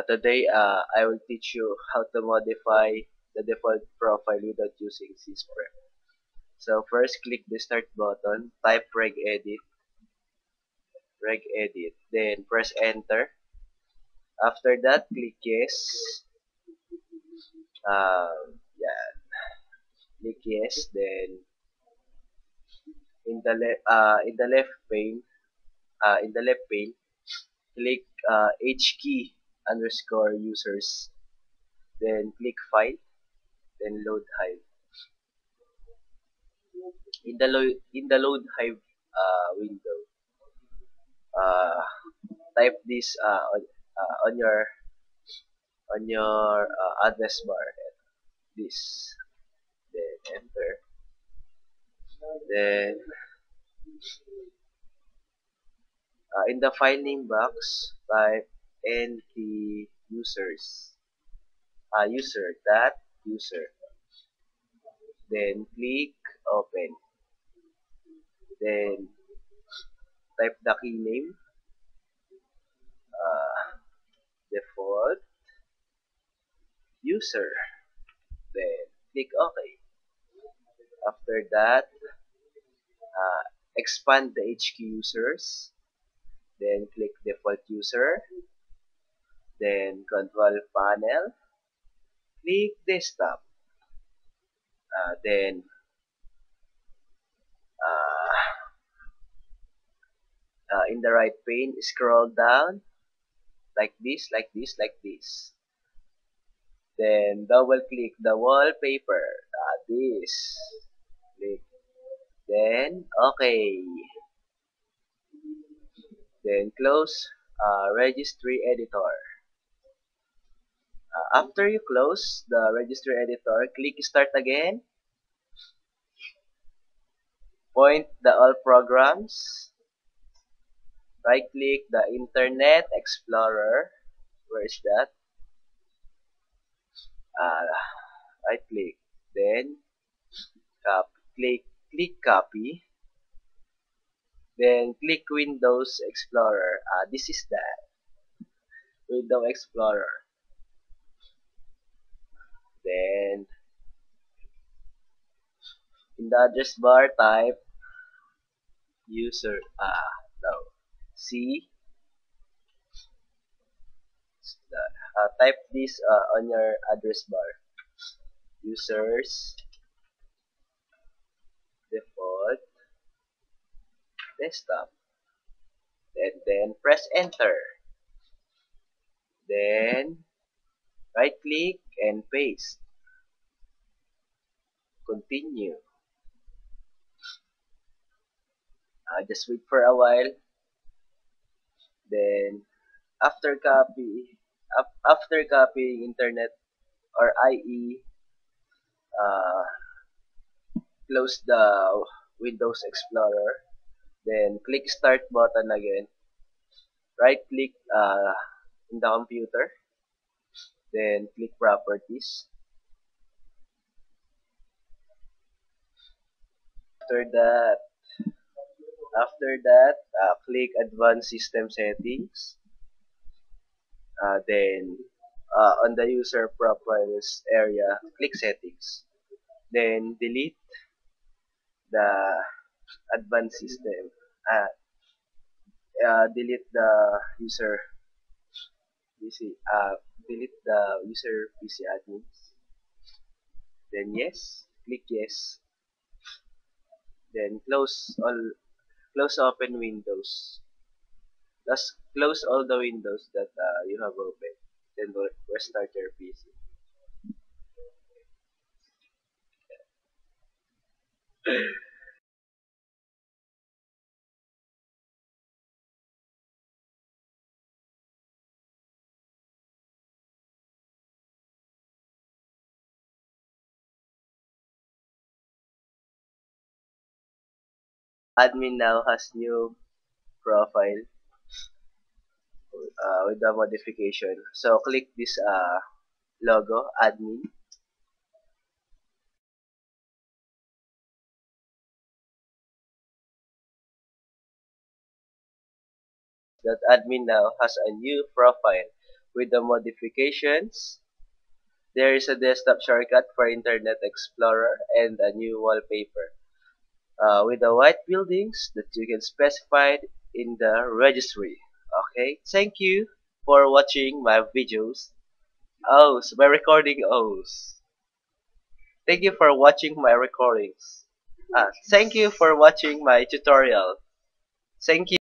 Today, I will teach you how to modify the default profile without using Sysprep. So first, click the Start button, type regedit, then press Enter. After that, click Yes. Yeah, click Yes. Then in the left pane, click H key underscore users. Then click File. Then Load Hive. In the Load Hive window, uh, type this on your address bar. This, then enter. Then in the file name box, type nk users user dot user. Then click open. Then type the key name, default user. Then click OK. After that, expand the HQ users. Then click default user. Then control panel. Click desktop. Then in the right pane, scroll down like this, like this, like this. Then double click the wallpaper. This. Click. Then OK. Then close registry editor. After you close the registry editor, click start again. Point the all programs. Right click the Internet Explorer. Where is that? Uh, right click. Then click copy. Then click Windows Explorer. This is that Windows Explorer. Then in the address bar, type user. No. C. Type this on your address bar. Users default desktop. And then press enter. Then right click and paste. Continue. Just wait for a while. Then after copying internet or IE, uh, close the Windows Explorer. Then click start button again. Right click in the computer. Then click properties. After that, click advanced system settings. Then on the user profiles area, click settings. Then delete the advanced system. Delete the user PC. Delete the user PC admins. Then yes, click yes. Then close open windows. Just close all the windows that you have open. Then restart your PC. Admin now has new profile with the modification. So click this logo, admin. That admin now has a new profile with the modifications. There is a desktop shortcut for Internet Explorer and a new wallpaper with the white buildings that you can specify in the registry. Okay, thank you for watching my videos. My recording O's. Thank you for watching my recordings. Thank you for watching my tutorial. Thank you.